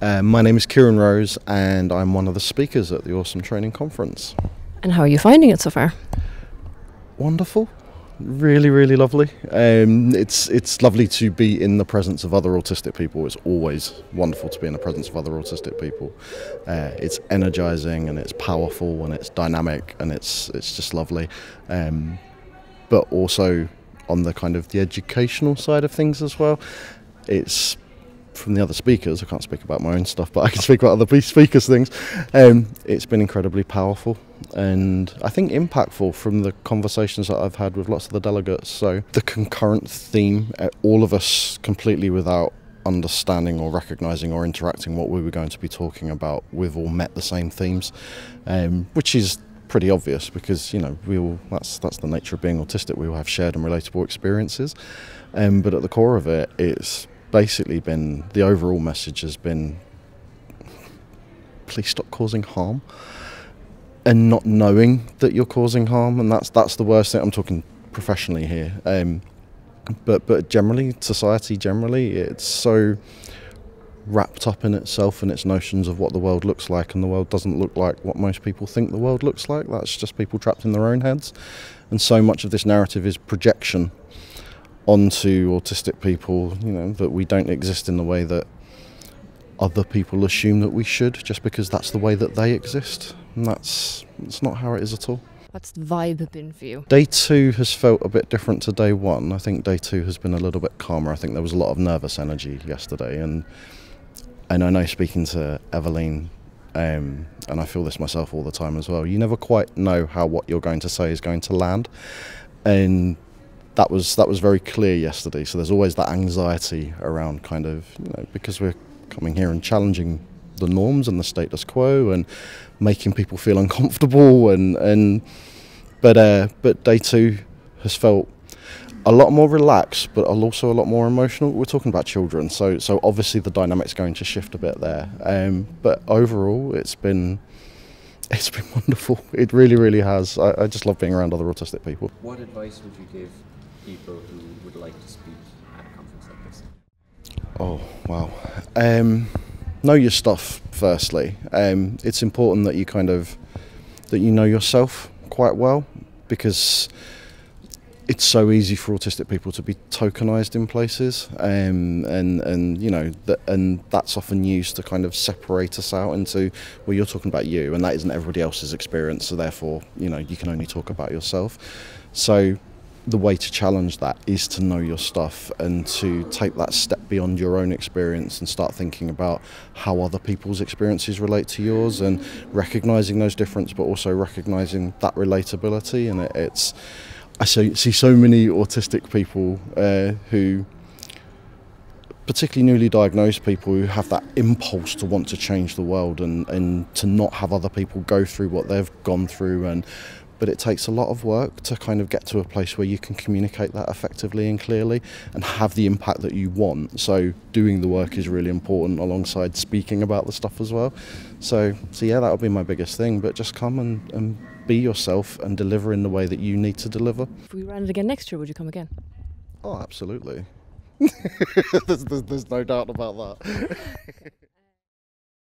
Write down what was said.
My name is Kieran and I'm one of the speakers at the Awesome Training Conference. And how are you finding it so far? Wonderful. Really, really lovely. It's lovely to be in the presence of other autistic people. It's always wonderful to be in the presence of other autistic people. It's energizing and it's powerful and it's dynamic and it's just lovely. But also on the kind of the educational side of things as well, it's from the other speakers. I can't speak about my own stuff, but I can speak about other speakers' things. It's been incredibly powerful and I think impactful from the conversations that I've had with lots of the delegates. So the concurrent theme, all of us completely without understanding or recognising or interacting what we were going to be talking about, we've all met the same themes, which is pretty obvious because, you know, that's the nature of being autistic. We all have shared and relatable experiences, but at the core of it, it's basically been, the overall message has been, please stop causing harm, and not knowing that you're causing harm, and that's the worst thing. I'm talking professionally here, but generally, society generally, it's so wrapped up in itself and its notions of what the world looks like, and the world doesn't look like what most people think the world looks like. That's just people trapped in their own heads, and so much of this narrative is projection onto autistic people, you know, that we don't exist in the way that other people assume that we should, just because that's the way that they exist, and that's not how it is at all. What's the vibe been for you? Day 2 has felt a bit different to day 1. I think day 2 has been a little bit calmer. I think there was a lot of nervous energy yesterday, and I know, speaking to Evelyn, and I feel this myself all the time as well, you never quite know how what you're going to say is going to land, and that was very clear yesterday. So there's always that anxiety around kind of, you know, because we're coming here and challenging the norms and the status quo and making people feel uncomfortable, but day 2 has felt a lot more relaxed, but also a lot more emotional. We're talking about children, so obviously the dynamic's going to shift a bit there. But overall, it's been wonderful. It really, really has. I just love being around other autistic people. What advice would you give people who would like to speak at a conference like this? Oh, wow. Know your stuff, firstly. It's important that you know yourself quite well, because it's so easy for autistic people to be tokenized in places, and you know, and that's often used to kind of separate us out into, well, you're talking about you, and that isn't everybody else's experience, so therefore, you know, you can only talk about yourself. So the way to challenge that is to know your stuff and to take that step beyond your own experience and start thinking about how other people's experiences relate to yours, and recognizing those differences, but also recognizing that relatability. And I see so many autistic people who, particularly newly diagnosed people, who have that impulse to want to change the world and to not have other people go through what they've gone through, but it takes a lot of work to kind of get to a place where you can communicate that effectively and clearly and have the impact that you want. So doing the work is really important alongside speaking about the stuff as well. So yeah, that would be my biggest thing, but just come and be yourself and deliver in the way that you need to deliver. If we ran it again next year, would you come again? Oh, absolutely. There's no doubt about that.